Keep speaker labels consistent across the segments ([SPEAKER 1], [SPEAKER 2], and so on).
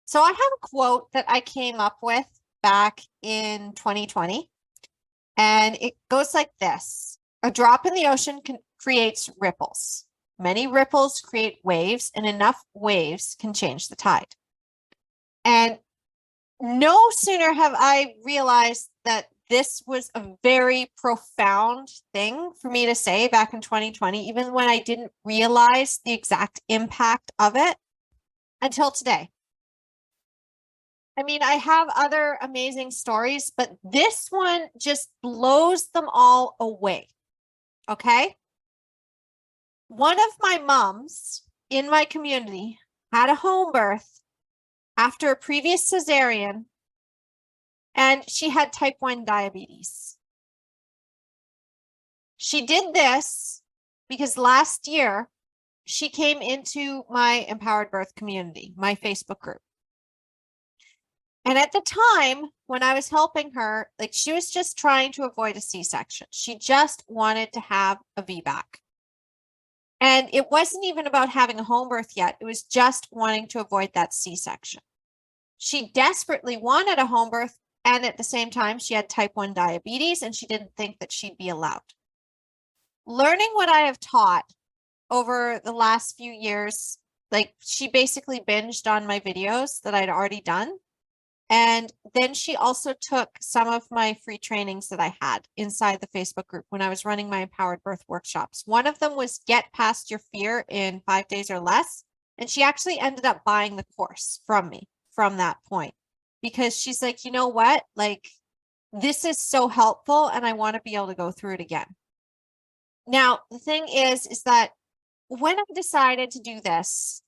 [SPEAKER 1] So I have a quote that I came up with back in 2020, and it goes like this. A drop in the ocean creates ripples. Many ripples create waves, and enough waves can change the tide. And no sooner have I realized that this was a very profound thing for me to say back in 2020, even when I didn't realize the exact impact of it until today. I mean, I have other amazing stories, but this one just blows them all away. Okay. One of my moms in my community had a home birth after a previous cesarean, and she had type 1 diabetes. She did this because last year she came into my Empowered Birth community, my Facebook group. And at the time when I was helping her, like, she was just trying to avoid a C-section. She just wanted to have a VBAC. And it wasn't even about having a home birth yet. It was just wanting to avoid that C-section. She desperately wanted a home birth. And at the same time, she had type 1 diabetes, and she didn't think that she'd be allowed. Learning what I have taught over the last few years, like, she basically binged on my videos that I'd already done. And then she also took some of my free trainings that I had inside the Facebook group when I was running my Empowered Birth workshops. One of them was Get Past Your Fear in 5 days or less. And she actually ended up buying the course from me from that point, because she's like, you know what? Like, this is so helpful, and I want to be able to go through it again. Now, the thing is that when I decided to do this,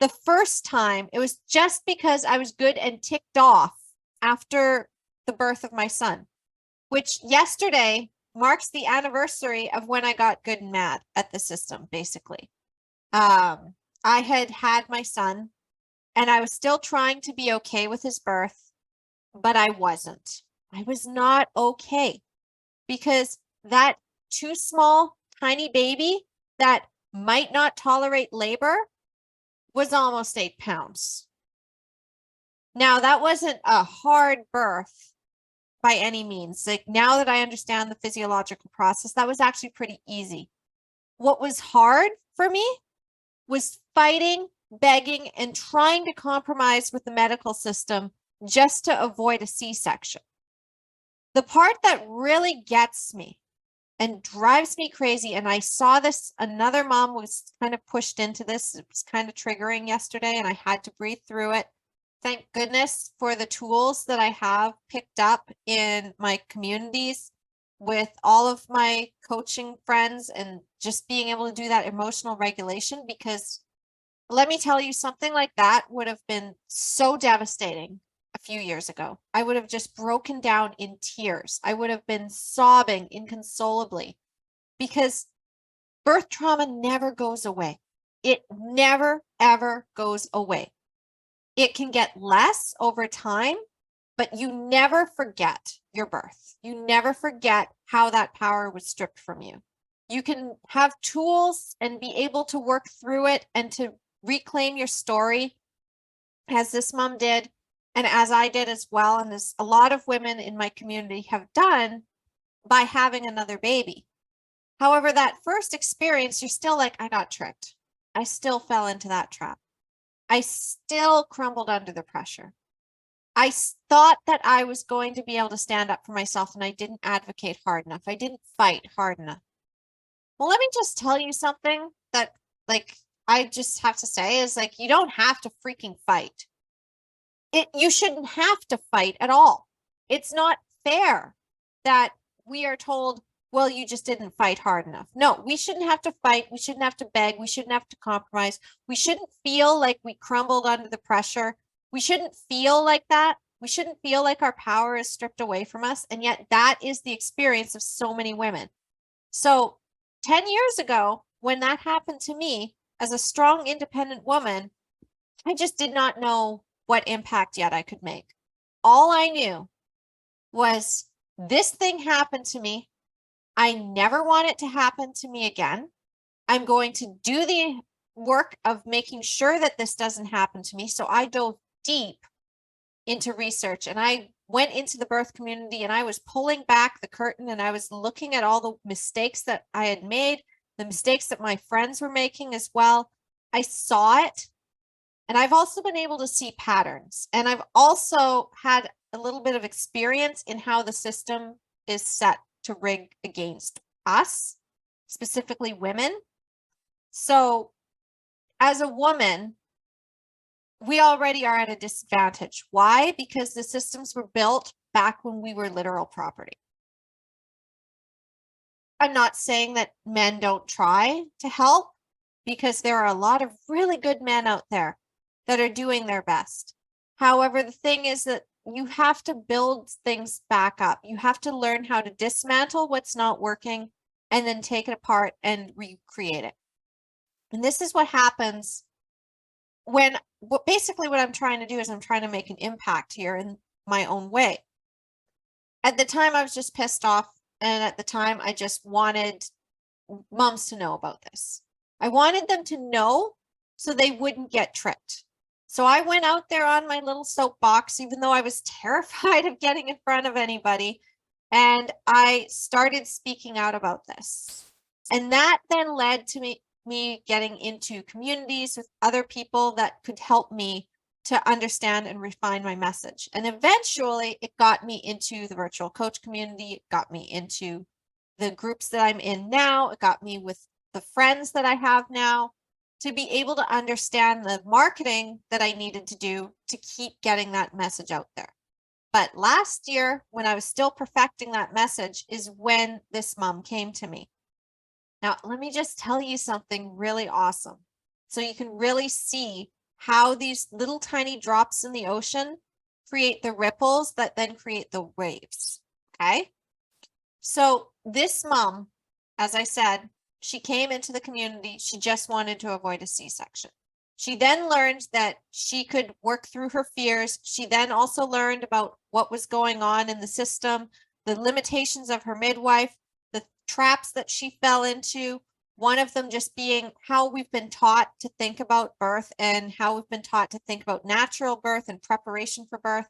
[SPEAKER 1] the first time, it was just because I was good and ticked off after the birth of my son, which yesterday marks the anniversary of when I got good and mad at the system, basically. I had my son, and I was still trying to be okay with his birth, but I wasn't. I was not okay, because that too small, tiny baby that might not tolerate labor was almost 8 pounds. Now, that wasn't a hard birth by any means. Like, now that I understand the physiological process, that was actually pretty easy. What was hard for me was fighting, begging, and trying to compromise with the medical system just to avoid a C-section. The part that really gets me and drives me crazy, and I saw this, another mom was kind of pushed into this. It was kind of triggering yesterday, and I had to breathe through it. Thank goodness for the tools that I have picked up in my communities with all of my coaching friends, and just being able to do that emotional regulation, because let me tell you, something like that would have been so devastating a few years ago. I would have just broken down in tears. I would have been sobbing inconsolably, because birth trauma never goes away. It never, ever goes away. It can get less over time, but you never forget your birth. You never forget how that power was stripped from you. You can have tools and be able to work through it and to reclaim your story, as this mom did, and as I did as well, and as a lot of women in my community have done, by having another baby. However, that first experience, you're still like, I got tricked. I still fell into that trap. I still crumbled under the pressure. I thought that I was going to be able to stand up for myself, and I didn't advocate hard enough. I didn't fight hard enough. Well, let me just tell you something that, like, I just have to say is, like, you don't have to freaking fight. You shouldn't have to fight at all. It's not fair that we are told, well, you just didn't fight hard enough. No, we shouldn't have to fight. We shouldn't have to beg. We shouldn't have to compromise. We shouldn't feel like we crumbled under the pressure. We shouldn't feel like that. We shouldn't feel like our power is stripped away from us. And yet that is the experience of so many women. So 10 years ago, when that happened to me as a strong, independent woman, I just did not know what impact yet I could make. All I knew was, this thing happened to me. I never want it to happen to me again. I'm going to do the work of making sure that this doesn't happen to me. So I dove deep into research, and I went into the birth community, and I was pulling back the curtain, and I was looking at all the mistakes that I had made, the mistakes that my friends were making as well. I saw it, and I've also been able to see patterns, and I've also had a little bit of experience in how the system is set to rig against us, specifically women. So as a woman, we already are at a disadvantage. Why? Because the systems were built back when we were literal property. I'm not saying that men don't try to help, because there are a lot of really good men out there that are doing their best. However, the thing is that you have to build things back up. You have to learn how to dismantle what's not working and then take it apart and recreate it. And this is what happens when basically what I'm trying to do is I'm trying to make an impact here in my own way. At the time, I was just pissed off. And at the time, I just wanted moms to know about this. I wanted them to know so they wouldn't get tricked. So I went out there on my little soapbox, even though I was terrified of getting in front of anybody. And I started speaking out about this. And that then led to me getting into communities with other people that could help me to understand and refine my message. And eventually it got me into the virtual coach community. It got me into the groups that I'm in now. It got me with the friends that I have now to be able to understand the marketing that I needed to do to keep getting that message out there. But last year, when I was still perfecting that message, is when this mom came to me. Now, let me just tell you something really awesome. So you can really see how these little tiny drops in the ocean create the ripples that then create the waves. Okay. So this mom, as I said, she came into the community. She just wanted to avoid a C-section. She then learned that she could work through her fears. She then also learned about what was going on in the system, the limitations of her midwife, the traps that she fell into. One of them just being how we've been taught to think about birth and how we've been taught to think about natural birth and preparation for birth,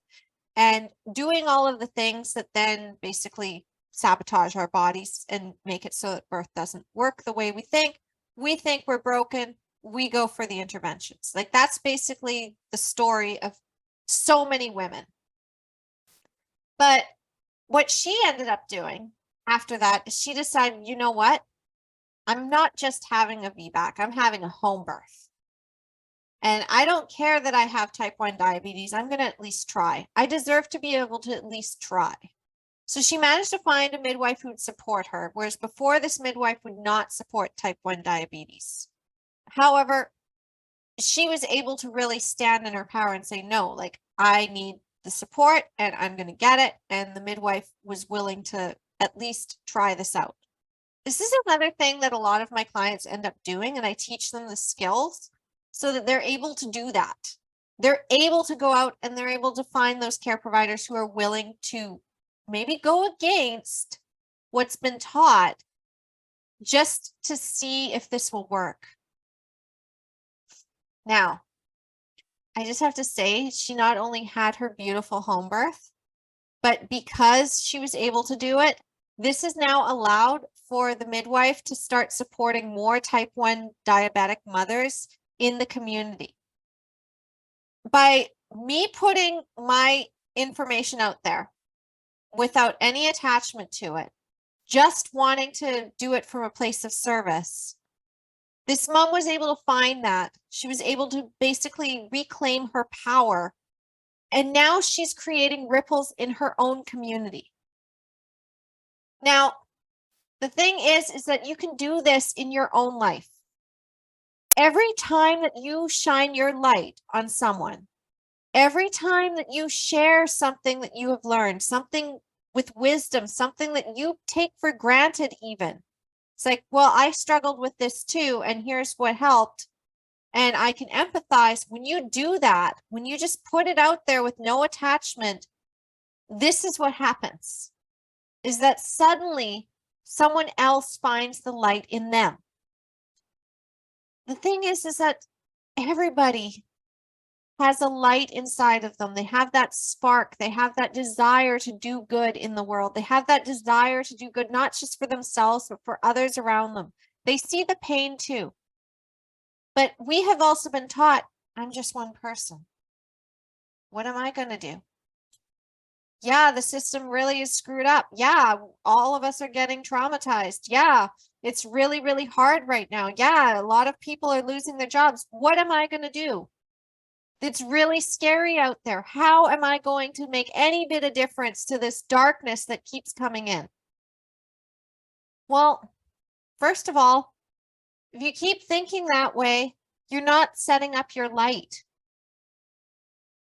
[SPEAKER 1] and doing all of the things that then basically sabotage our bodies and make it so that birth doesn't work the way we think. We think we're broken. We go for the interventions. Like, that's basically the story of so many women. But what she ended up doing after that is she decided, you know what? I'm not just having a VBAC, I'm having a home birth. And I don't care that I have type 1 diabetes. I'm going to at least try. I deserve to be able to at least try. So she managed to find a midwife who would support her, whereas before, this midwife would not support type 1 diabetes. However, she was able to really stand in her power and say, no, like, I need the support and I'm going to get it. And the midwife was willing to at least try this out. This is another thing that a lot of my clients end up doing, and I teach them the skills so that they're able to do that. They're able to go out and they're able to find those care providers who are willing to maybe go against what's been taught just to see if this will work. Now, I just have to say, she not only had her beautiful home birth, but because she was able to do it, this is now allowed for the midwife to start supporting more type 1 diabetic mothers in the community. By me putting my information out there without any attachment to it, just wanting to do it from a place of service, this mom was able to find that. She was able to basically reclaim her power. And now she's creating ripples in her own community. Now, the thing is that you can do this in your own life. Every time that you shine your light on someone, every time that you share something that you have learned, something with wisdom, something that you take for granted even. It's like, well, I struggled with this too, and here's what helped. And I can empathize. When you do that, when you just put it out there with no attachment, this is what happens, is that suddenly someone else finds the light in them. The thing is that everybody has a light inside of them. They have that spark. They have that desire to do good in the world. They have that desire to do good, not just for themselves, but for others around them. They see the pain too. But we have also been taught, I'm just one person. What am I going to do? Yeah, the system really is screwed up. Yeah, all of us are getting traumatized. Yeah, it's really, really hard right now. Yeah, a lot of people are losing their jobs. What am I going to do? It's really scary out there. How am I going to make any bit of difference to this darkness that keeps coming in? Well, first of all, if you keep thinking that way, you're not setting up your light.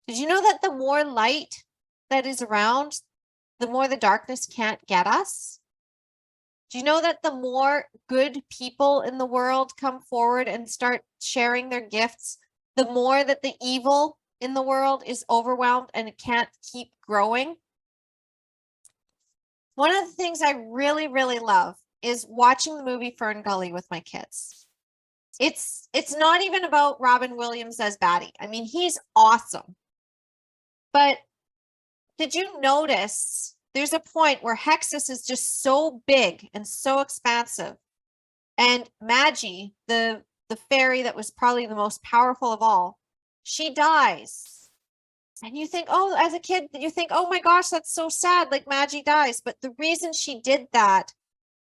[SPEAKER 1] Did you know that the more light that is around, the more the darkness can't get us? Do you know that the more good people in the world come forward and start sharing their gifts, the more that the evil in the world is overwhelmed and it can't keep growing? One of the things I really, really love is watching the movie Fern Gully with my kids. It's not even about Robin Williams as baddie. I mean, he's awesome. But did you notice there's a point where Hexus is just so big and so expansive, and Magi, the fairy that was probably the most powerful of all, she dies. And you think, oh, as a kid, you think, oh my gosh, that's so sad, like Magi dies. But the reason she did that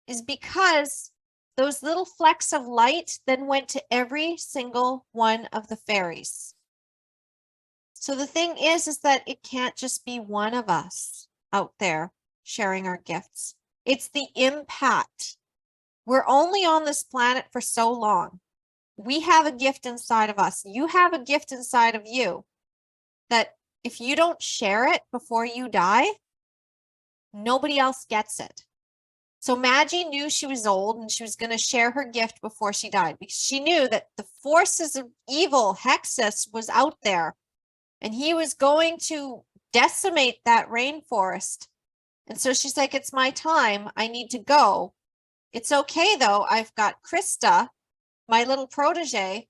[SPEAKER 1] is because those little flecks of light then went to every single one of the fairies. So the thing is that it can't just be one of us out there sharing our gifts. It's the impact. We're only on this planet for so long. We have a gift inside of us. You have a gift inside of you that if you don't share it before you die, nobody else gets it. So Magi knew she was old and she was going to share her gift before she died because she knew that the forces of evil, Hexus, was out there and he was going to decimate that rainforest. And so she's like, it's my time. I need to go. It's okay, though. I've got Krista, my little protege.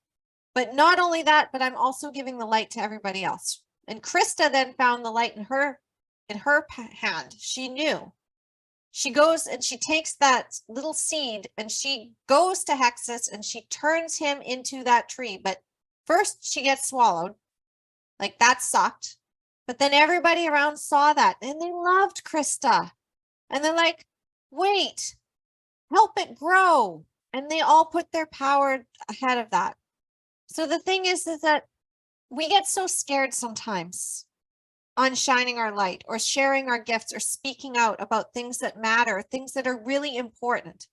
[SPEAKER 1] But not only that, but I'm also giving the light to everybody else. And Krista then found the light in her hand. She knew. She goes and she takes that little seed and she goes to Hexus and she turns him into that tree. But first she gets swallowed. Like that sucked. But then everybody around saw that and they loved Krista. And they're like, wait, help it grow. And they all put their power ahead of that. So the thing is that we get so scared sometimes on shining our light or sharing our gifts or speaking out about things that matter, things that are really important.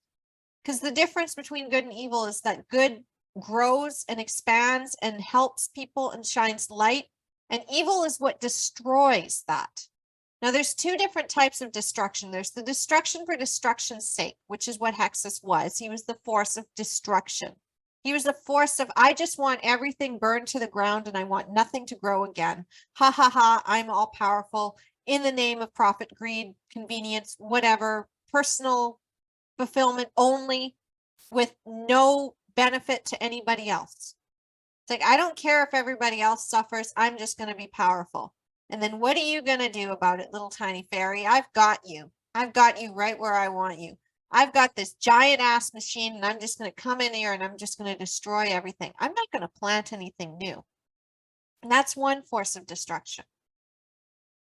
[SPEAKER 1] Because the difference between good and evil is that good grows and expands and helps people and shines light. And evil is what destroys that. Now, there's two different types of destruction. There's the destruction for destruction's sake, which is what Hexus was. He was the force of destruction. He was the force of, I just want everything burned to the ground and I want nothing to grow again. Ha ha ha, I'm all powerful in the name of profit, greed, convenience, whatever, personal fulfillment only with no benefit to anybody else. It's like, I don't care if everybody else suffers. I'm just going to be powerful. And then what are you going to do about it, little tiny fairy? I've got you. I've got you right where I want you. I've got this giant ass machine and I'm just going to come in here and I'm just going to destroy everything. I'm not going to plant anything new. And that's one force of destruction.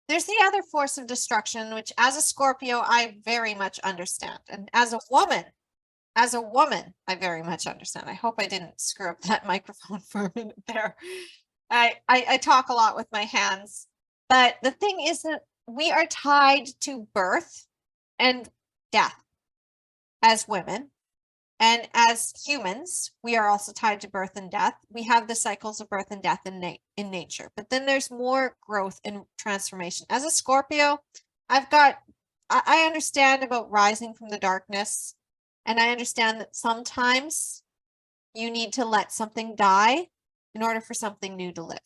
[SPEAKER 1] There's the other force of destruction, which as a Scorpio, I very much understand. And as a woman, I very much understand. I hope I didn't screw up that microphone for a minute there. I talk a lot with my hands. But the thing is that we are tied to birth and death as women. And as humans, we are also tied to birth and death. We have the cycles of birth and death in nature. But then there's more growth and transformation. As a Scorpio, I understand about rising from the darkness. And I understand that sometimes you need to let something die in order for something new to live.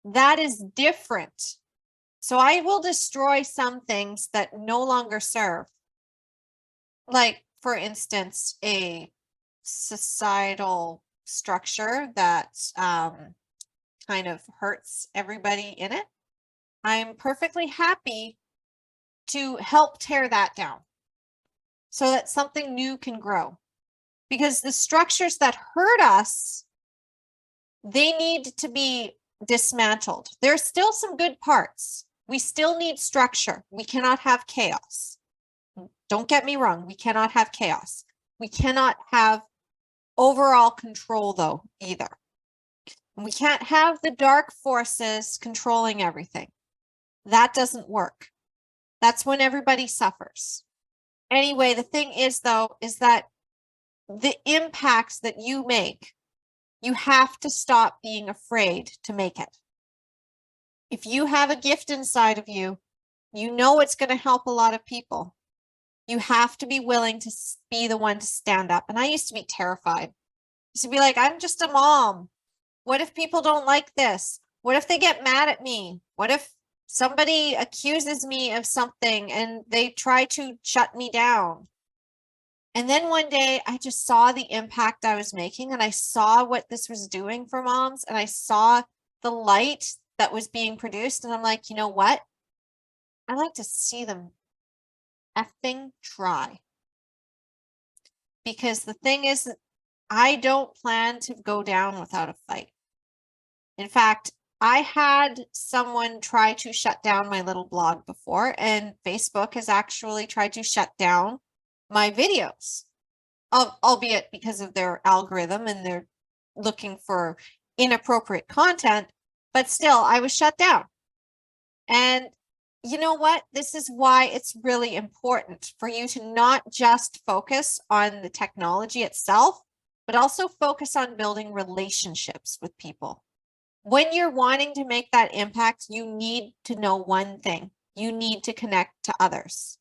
[SPEAKER 1] That is different. So I will destroy some things that no longer serve. Like, for instance, a societal structure that kind of hurts everybody in it, I'm perfectly happy to help tear that down so that something new can grow. Because the structures that hurt us, they need to be dismantled. There's still some good parts. We still need structure. We cannot have chaos. Don't get me wrong. We cannot have chaos. We cannot have overall control, though, either. We can't have the dark forces controlling everything. That doesn't work. That's when everybody suffers. Anyway, the thing is, though, is that the impacts that you make, you have to stop being afraid to make it. If you have a gift inside of you, you know it's going to help a lot of people. You have to be willing to be the one to stand up. And I used to be terrified. I used to be like, I'm just a mom. What if people don't like this? What if they get mad at me? What if somebody accuses me of something and they try to shut me down? And then one day I just saw the impact I was making, and I saw what this was doing for moms, and I saw the light that was being produced. And I'm like, you know what? I like to see them effing try. Because the thing is, I don't plan to go down without a fight. In fact, I had someone try to shut down my little blog before, and Facebook has actually tried to shut down my videos, albeit because of their algorithm and they're looking for inappropriate content, but still I was shut down. And you know what? This is why it's really important for you to not just focus on the technology itself, but also focus on building relationships with people. When you're wanting to make that impact, you need to know one thing. You need to connect to others.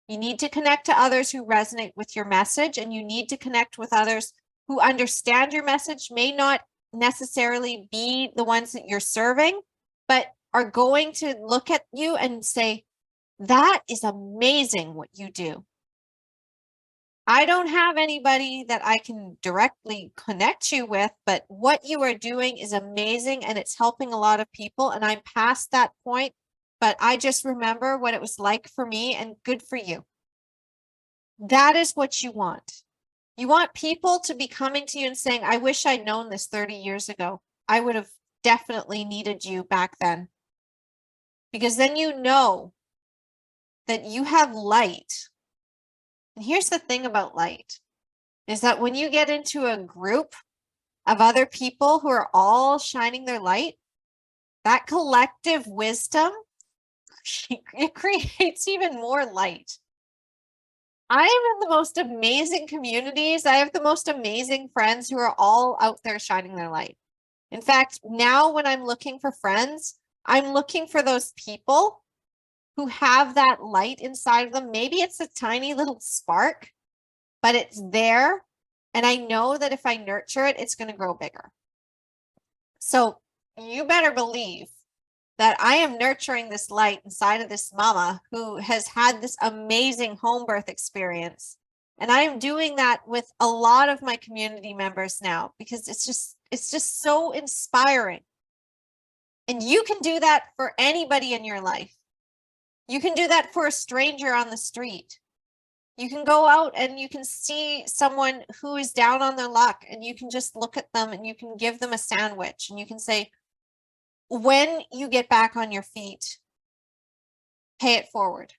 [SPEAKER 1] You need to connect to others who resonate with your message, and you need to connect with others who understand your message, may not necessarily be the ones that you're serving, but are going to look at you and say, that is amazing what you do. I don't have anybody that I can directly connect you with, but what you are doing is amazing and it's helping a lot of people. And I'm past that point, but I just remember what it was like for me, and good for you. That is what you want. You want people to be coming to you and saying, I wish I'd known this 30 years ago. I would have definitely needed you back then. Because then you know that you have light. And here's the thing about light, is that when you get into a group of other people who are all shining their light, that collective wisdom, it creates even more light. I am in the most amazing communities. I have the most amazing friends who are all out there shining their light. In fact, now when I'm looking for friends, I'm looking for those people who have that light inside of them. Maybe it's a tiny little spark, but it's there. And I know that if I nurture it, it's going to grow bigger. So you better believe that I am nurturing this light inside of this mama who has had this amazing home birth experience. And I am doing that with a lot of my community members now, because it's just so inspiring. And you can do that for anybody in your life. You can do that for a stranger on the street. You can go out and you can see someone who is down on their luck, and you can just look at them and you can give them a sandwich, and you can say, when you get back on your feet, pay it forward.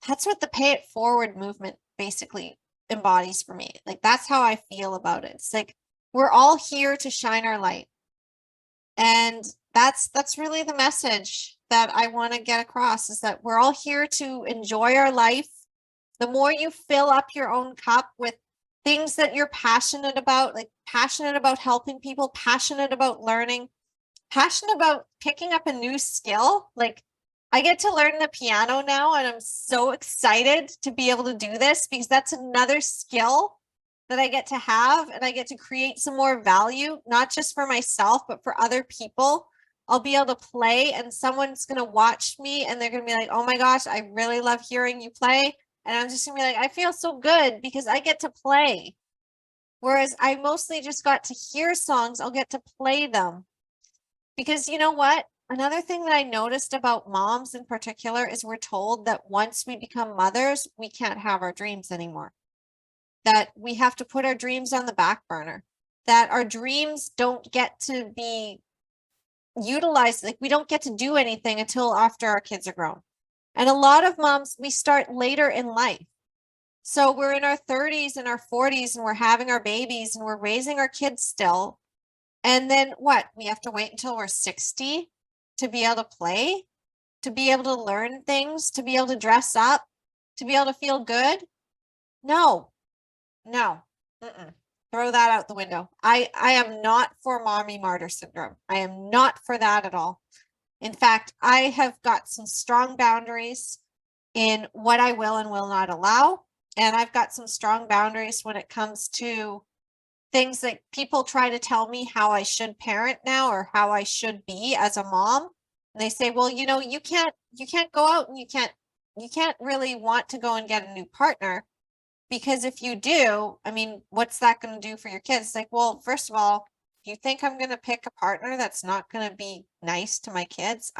[SPEAKER 1] That's what the pay it forward movement basically embodies for me. Like, that's how I feel about it. It's like, we're all here to shine our light. And that's really the message that I want to get across, is that we're all here to enjoy our life. The more you fill up your own cup with things that you're passionate about, like passionate about helping people, passionate about learning, passionate about picking up a new skill. Like, I get to learn the piano now, and I'm so excited to be able to do this, because that's another skill that I get to have, and I get to create some more value, not just for myself, but for other people. I'll be able to play, and someone's going to watch me, and they're going to be like, oh my gosh, I really love hearing you play. And I'm just going to be like, I feel so good because I get to play. Whereas I mostly just got to hear songs, I'll get to play them. Because you know what? Another thing that I noticed about moms in particular is we're told that once we become mothers, we can't have our dreams anymore. That we have to put our dreams on the back burner. That our dreams don't get to be utilized. Like we don't get to do anything until after our kids are grown. And a lot of moms, we start later in life. So we're in our 30s and our 40s and we're having our babies and we're raising our kids still. And then what? We have to wait until we're 60 to be able to play, to be able to learn things, to be able to dress up, to be able to feel good. No, no. Throw that out the window. I am not for mommy martyr syndrome. I am not for that at all. In fact, I have got some strong boundaries in what I will and will not allow. And I've got some strong boundaries when it comes to things that people try to tell me how I should parent now or how I should be as a mom. And they say, well, you know, you can't go out and you can't really want to go and get a new partner, because if you do, I mean, what's that going to do for your kids? It's like, well, first of all, do you think I'm going to pick a partner that's not going to be nice to my kids?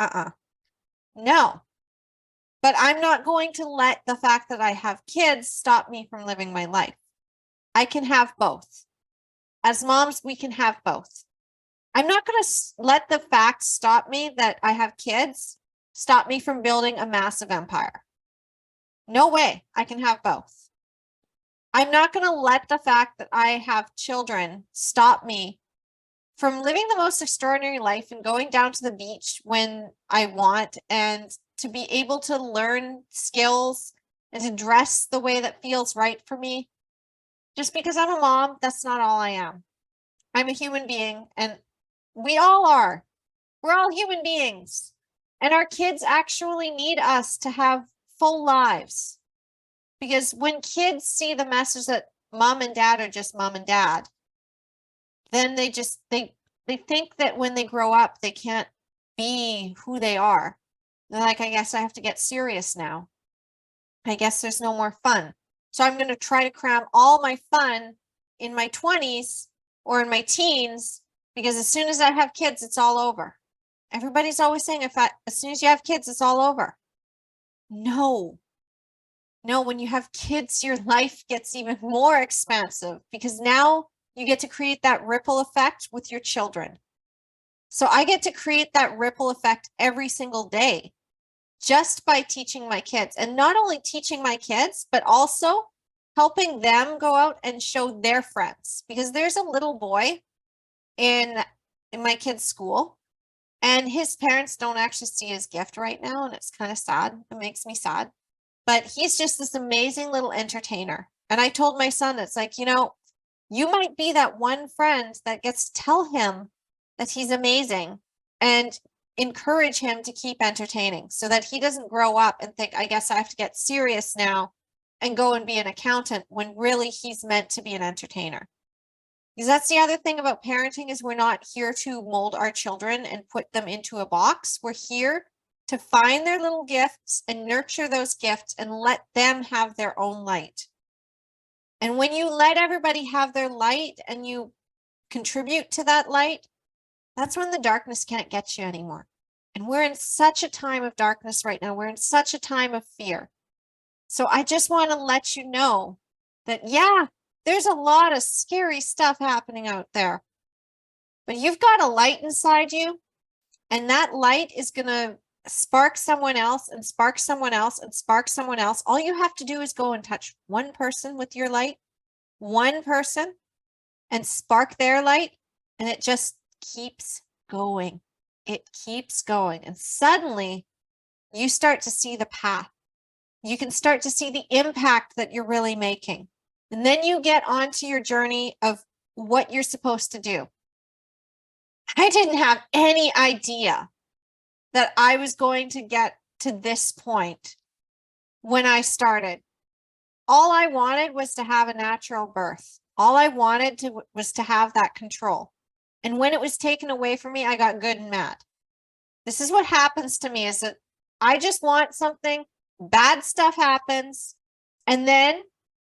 [SPEAKER 1] No. But I'm not going to let the fact that I have kids stop me from living my life. I can have both. As moms, we can have both. I'm not going to let the fact stop me that I have kids stop me from building a massive empire. No way. I can have both. I'm not going to let the fact that I have children stop me from living the most extraordinary life and going down to the beach when I want, and to be able to learn skills and to dress the way that feels right for me. Just because I'm a mom, that's not all I am. I'm a human being, and we all are. We're all human beings. And our kids actually need us to have full lives. Because when kids see the message that mom and dad are just mom and dad, then they think that when they grow up, they can't be who they are. They're like, I guess I have to get serious now. I guess there's no more fun. So I'm going to try to cram all my fun in my 20s or in my teens, because as soon as I have kids, it's all over. Everybody's always saying, as soon as you have kids, it's all over. No, when you have kids, your life gets even more expansive, because now you get to create that ripple effect with your children. So I get to create that ripple effect every single day just by teaching my kids, and not only teaching my kids, but also helping them go out and show their friends, because there's a little boy in my kid's school, and his parents don't actually see his gift right now, and it's kind of sad. It makes me sad. But he's just this amazing little entertainer. And I told my son, it's like, you know, you might be that one friend that gets to tell him that he's amazing and encourage him to keep entertaining, so that he doesn't grow up and think, I guess I have to get serious now and go and be an accountant, when really he's meant to be an entertainer. Because that's the other thing about parenting, is we're not here to mold our children and put them into a box. We're here to find their little gifts and nurture those gifts and let them have their own light. And when you let everybody have their light and you contribute to that light, that's when the darkness can't get you anymore. And we're in such a time of darkness right now. We're in such a time of fear. So I just want to let you know that, yeah, there's a lot of scary stuff happening out there, but you've got a light inside you, and that light is going to spark someone else and spark someone else and spark someone else. All you have to do is go and touch one person with your light, one person, and spark their light, and it just keeps going. It keeps going. And suddenly you start to see the path. You can start to see the impact that you're really making. And then you get onto your journey of what you're supposed to do. I didn't have any idea that I was going to get to this point when I started. All I wanted was to have a natural birth. All I wanted was to have that control. And when it was taken away from me, I got good and mad. This is what happens to me, is that I just want something, bad stuff happens, and then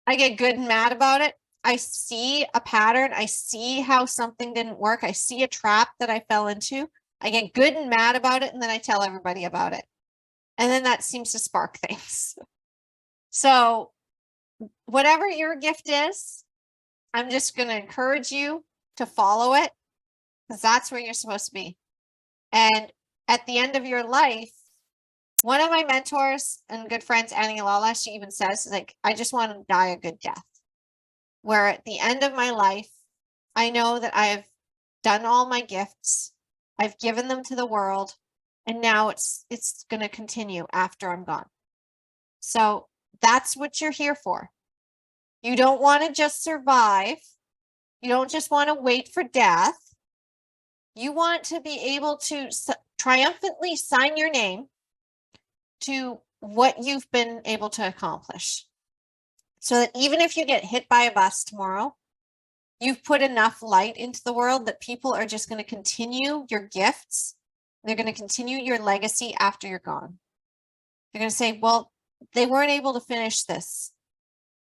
[SPEAKER 1] I get good and mad about it. I see a pattern. I see how something didn't work. I see a trap that I fell into. I get good and mad about it, and then I tell everybody about it. And then that seems to spark things. So whatever your gift is, I'm just going to encourage you to follow it, because that's where you're supposed to be. And at the end of your life, one of my mentors and good friends, Annie Lala, she even says, like, I just want to die a good death. Where at the end of my life, I know that I've done all my gifts, I've given them to the world, and now it's going to continue after I'm gone. So that's what you're here for. You don't want to just survive. You don't just want to wait for death. You want to be able to triumphantly sign your name to what you've been able to accomplish. So that even if you get hit by a bus tomorrow, you've put enough light into the world that people are just going to continue your gifts. They're going to continue your legacy after you're gone. They're going to say, well, they weren't able to finish this,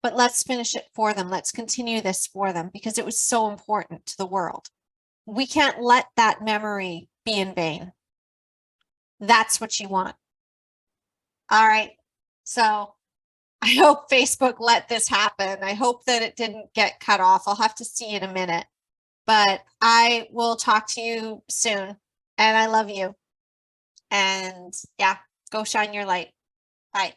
[SPEAKER 1] but let's finish it for them. Let's continue this for them because it was so important to the world. We can't let that memory be in vain. That's what you want. All right. So I hope Facebook let this happen. I hope that it didn't get cut off. I'll have to see in a minute, but I will talk to you soon. And I love you. And yeah, go shine your light. Bye.